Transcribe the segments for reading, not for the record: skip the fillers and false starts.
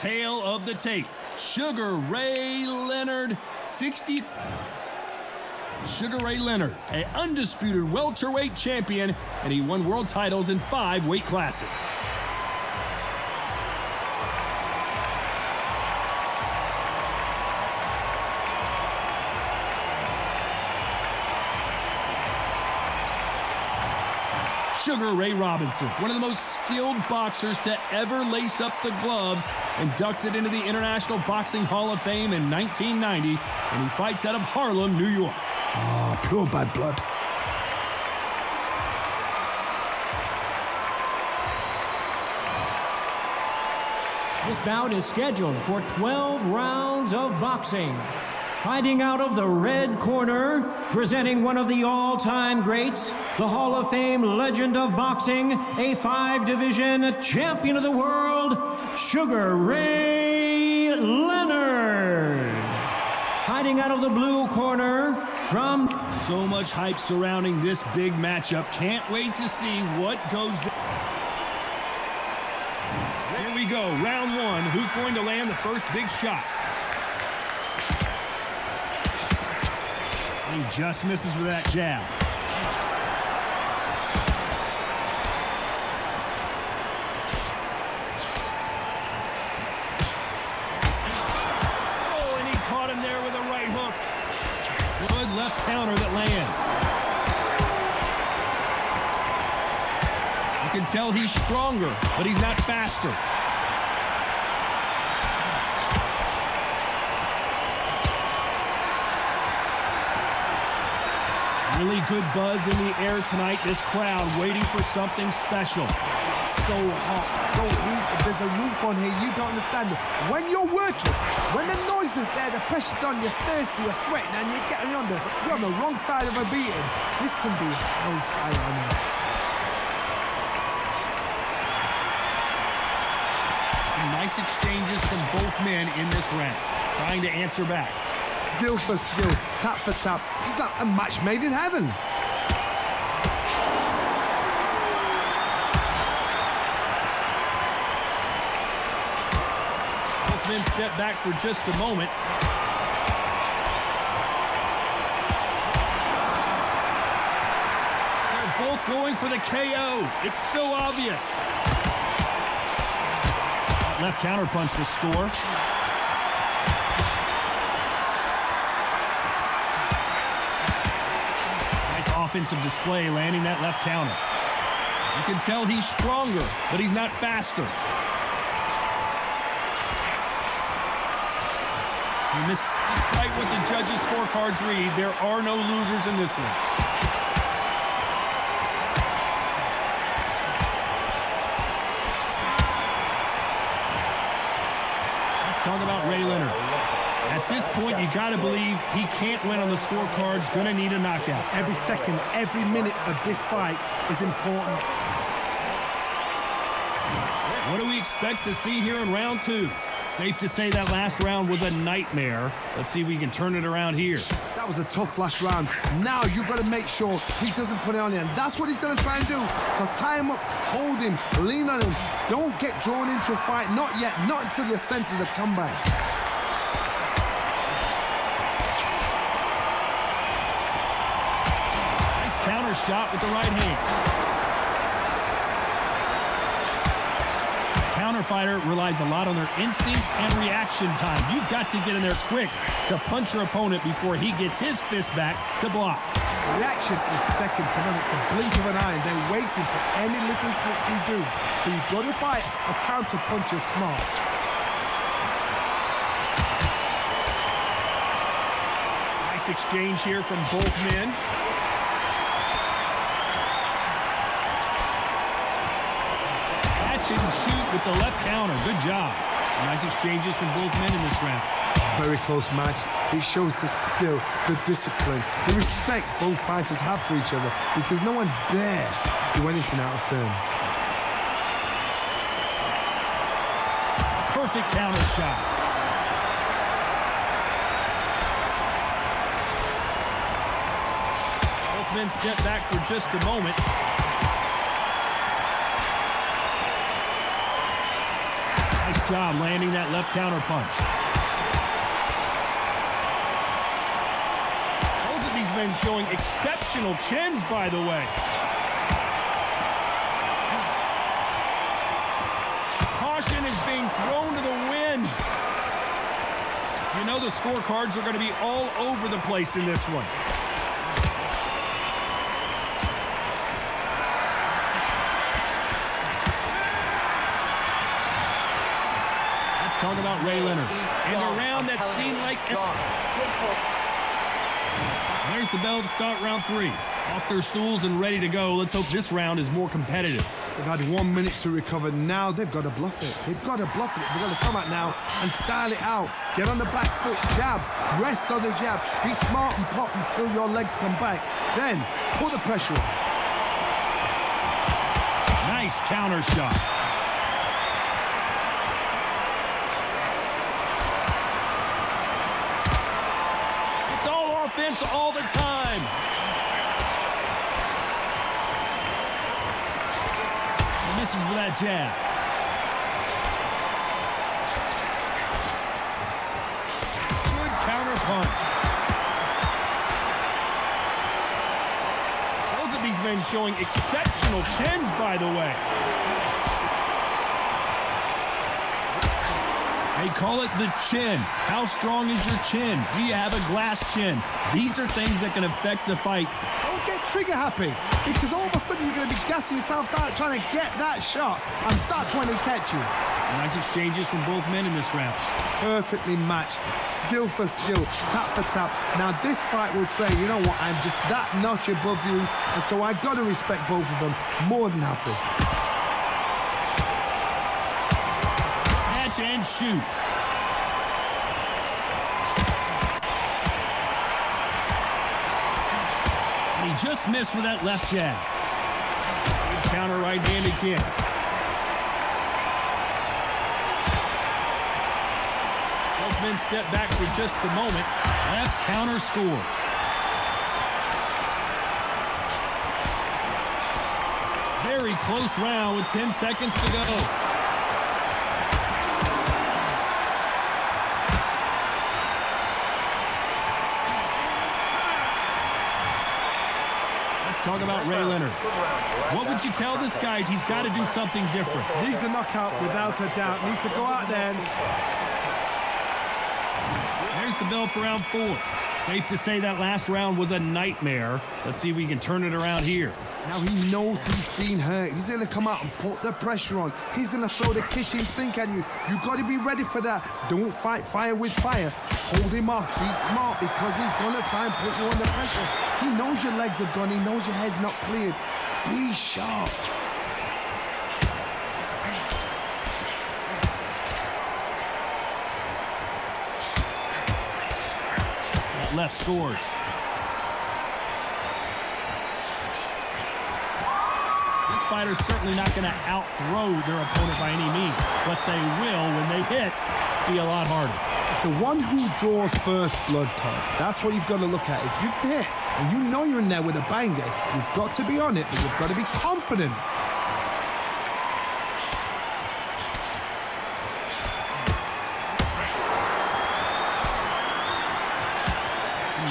tail of the tape. Sugar Ray Leonard, Sugar Ray Leonard, an undisputed welterweight champion, and he won world titles in 5 weight classes. Sugar Ray Robinson, one of the most skilled boxers to ever lace up the gloves, inducted into the International Boxing Hall of Fame in 1990, and he fights out of Harlem, New York. Ah, pure bad blood. This bout is scheduled for 12 rounds of boxing. Fighting out of the red corner, presenting one of the all-time greats, the Hall of Fame legend of boxing, a 5-division champion of the world, Sugar Ray Leonard. Fighting out of the blue corner from... So much hype surrounding this big matchup. Can't wait to see what goes down. Here we go, round 1. Who's going to land the first big shot? He just misses with that jab. Oh, and he caught him there with a right hook. Good left counter that lands. You can tell he's stronger, but he's not faster. Really good buzz in the air tonight. This crowd waiting for something special. So hot, so heat. There's a roof on here, you don't understand it. When you're working, when the noise is there, the pressure's on, you're thirsty, you're sweating, and you're on the wrong side of a beating. This can be hellfire on you. Nice exchanges from both men in this round. Trying to answer back. Skill for skill, tap for tap. She's like a match made in heaven. Both men step back for just a moment. They're both going for the KO. It's so obvious. Left counter punch to score. Offensive display, landing that left counter. You can tell he's stronger, but he's not faster. Despite what the judges' scorecards read, there are no losers in this one. Let's talk about Ray Leonard. At this point, you gotta believe he can't win on the scorecards, gonna need a knockout. Every second, every minute of this fight is important. What do we expect to see here in round 2? Safe to say that last round was a nightmare. Let's see if we can turn it around here. That was a tough last round. Now you've got to make sure he doesn't put it on you, and that's what he's going to try and do. So tie him up, hold him, lean on him. Don't get drawn into a fight. Not yet, not until your senses have come back. Counter shot with the right hand. Counter fighter relies a lot on their instincts and reaction time. You've got to get in there quick to punch your opponent before he gets his fist back to block. Reaction is second to none. It's the blink of an eye, and they're waiting for any little touch you do. So you've got to fight a counter punch is smart. Nice exchange here from both men. And shoot with the left counter. Good job. Nice exchanges from both men in this round. Very close match. It shows the skill, the discipline, the respect both fighters have for each other, because no one dare do anything out of turn. Perfect counter shot. Both men step back for just a moment. Nice job landing that left counter punch. Both of these men showing exceptional chins, by the way. Caution is being thrown to the wind. You know the scorecards are going to be all over the place in this one. Let's talk about Ray Leonard. And a round that seemed like... There's the bell to start round 3. Off their stools and ready to go. Let's hope this round is more competitive. They've had 1 minute to recover. Now they've got to bluff it. They've got to bluff it. They've got to come out now and style it out. Get on the back foot, jab, rest on the jab. Be smart and pop until your legs come back. Then put the pressure on. Nice counter shot. It's all offense all the time. Misses with that jab. Good counter punch. Both of these men showing exceptional chins, by the way. They call it the chin. How strong is your chin? Do you have a glass chin? These are things that can affect the fight. Don't get trigger happy, because all of a sudden you're going to be gassing yourself out trying to get that shot, and that's when they catch you. Nice exchanges from both men in this round. Perfectly matched, skill for skill, tap for tap. Now this fight will say, you know what, I'm just that notch above you, and so I've got to respect both of them more than happy. Catch and shoot. And he just missed with that left jab. Good counter right-handed kick. Both men step back for just a moment. Left counter scores. Very close round with 10 seconds to go. Talk about Ray Leonard. What would you tell this guy? He's got to do something different. Needs a knockout without a doubt. Needs to go out there. There's the bell for round 4. Safe to say that last round was a nightmare. Let's see if we can turn it around here. Now he knows he's been hurt. He's going to come out and put the pressure on. He's going to throw the kitchen sink at you. You've got to be ready for that. Don't fight fire with fire. Hold him off. Be smart, because he's going to try and put you under pressure. He knows your legs have gone. He knows your head's not cleared. Be sharp. That left scores. Fighters certainly not going to out-throw their opponent by any means, but they will, when they hit, be a lot harder. It's the one who draws first blood, Todd. That's what you've got to look at. If you hit and you know you're in there with a banger, you've got to be on it, but you've got to be confident.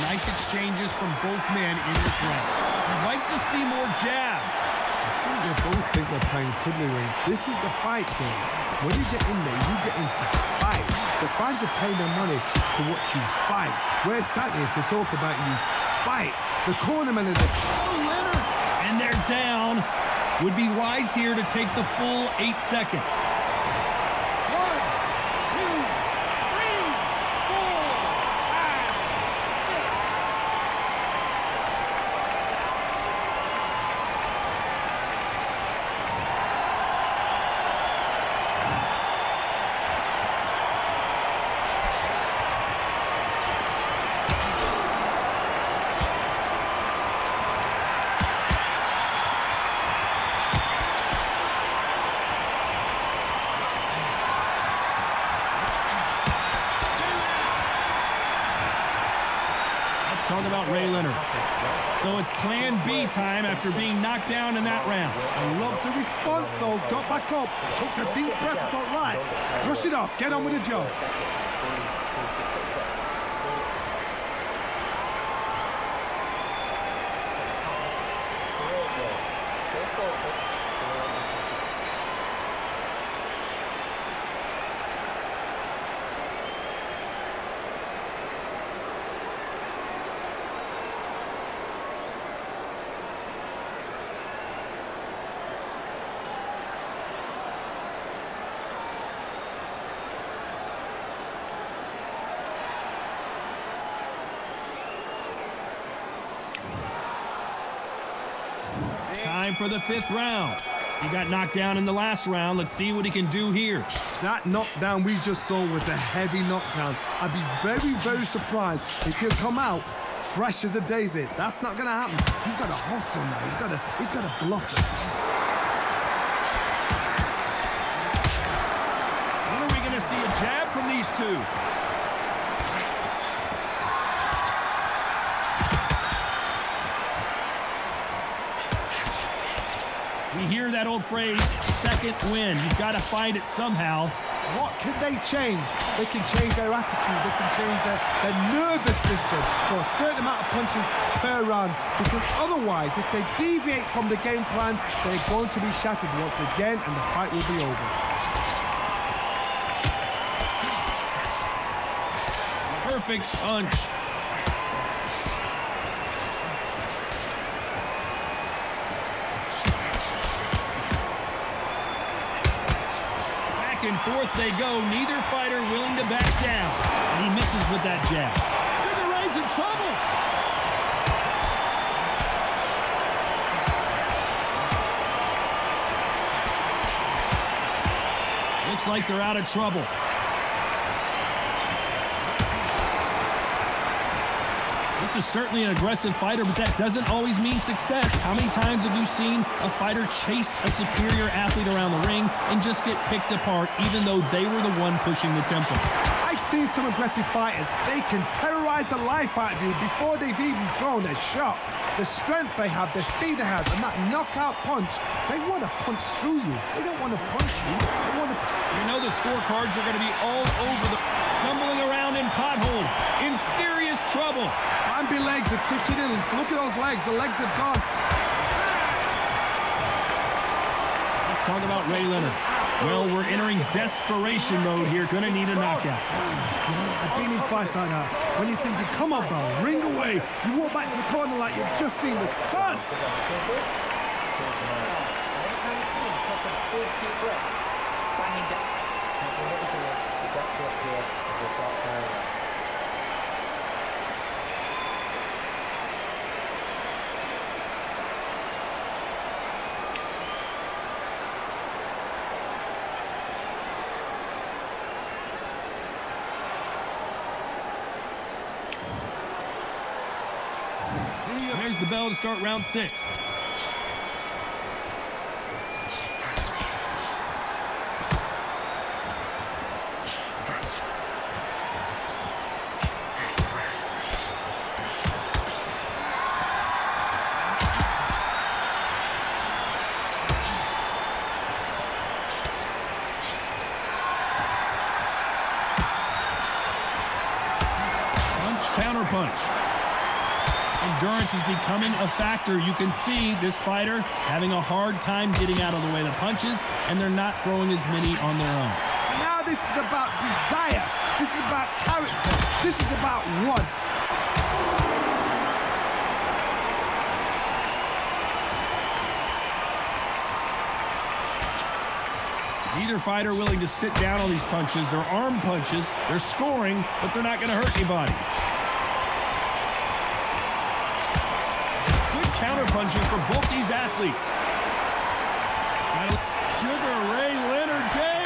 Nice exchanges from both men in this round. You'd like to see more jabs. They both think they're playing tiddlywinks. This is the fight game. When you get in there, you get into fight. The fans are paying their money to watch you fight. We're sat here to talk about you fight. The cornerman of the... Oh, Leonard! And they're down. Would be wise here to take the full 8 seconds. 1, 2, 3, 4, 5, 6. talk about Ray Leonard. So it's plan B time after being knocked down in that round. I love the response, though. Got back up, took a deep breath, thought, right, brush it off, get on with the job. Time for the 5th round. He got knocked down in the last round. Let's see what he can do here. That knockdown we just saw was a heavy knockdown. I'd be very, very surprised if he'll come out fresh as a daisy. That's not going to happen. He's got to hustle now. He's got to bluff it. When are we going to see a jab from these two? We hear that old phrase, second win. You've got to find it somehow. What can they change? They can change their attitude. They can change their nervous system for a certain amount of punches per round. Because otherwise, if they deviate from the game plan, they're going to be shattered once again and the fight will be over. Perfect punch. And forth they go, neither fighter willing to back down. And he misses with that jab. Sugar Ray's in trouble. Looks like they're out of trouble. This is certainly an aggressive fighter, but that doesn't always mean success. How many times have you seen a fighter chase a superior athlete around the ring and just get picked apart, even though they were the one pushing the tempo? I've seen some aggressive fighters. They can terrorize the life out of you before they've even thrown a shot. The strength they have, the speed they have, and that knockout punch, they want to punch through you. They don't want to punch you. They want to... You know the scorecards are going to be all over the... Stumbling around in potholes, in serious trouble. Bambi legs are kicking in. Look at those legs. The legs have gone. Let's talk about Ray Leonard. Well, we're entering desperation mode here. Gonna need a knockout. You know, I've been in fights like that. When you're thinking, come on, bro, ring away. You walk back to the corner like you've just seen the sun. There's the bell to start round 6. Counter punch. Endurance is becoming a factor. You can see this fighter having a hard time getting out of the way of the punches, and they're not throwing as many on their own. Now this is about desire. This is about character. This is about want. Neither fighter willing to sit down on these punches. They're arm punches. They're scoring, but they're not going to hurt anybody. Counter-punching for both these athletes. Sugar Ray Leonard days.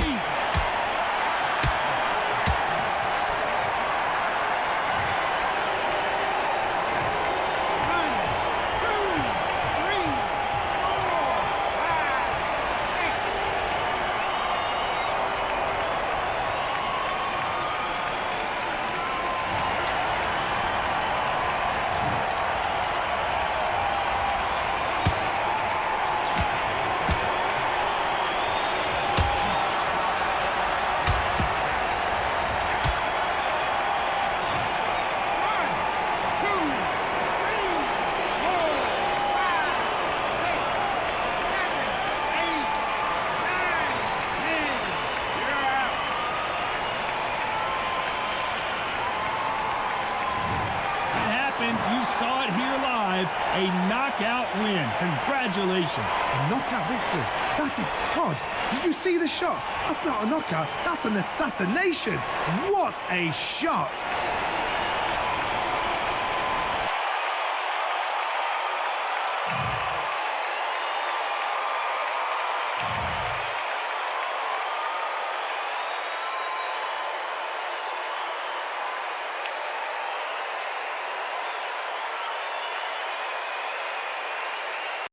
a knockout win. Congratulations. A knockout victory. That is God. Did you see the shot? That's not a knockout. That's an assassination. What a shot.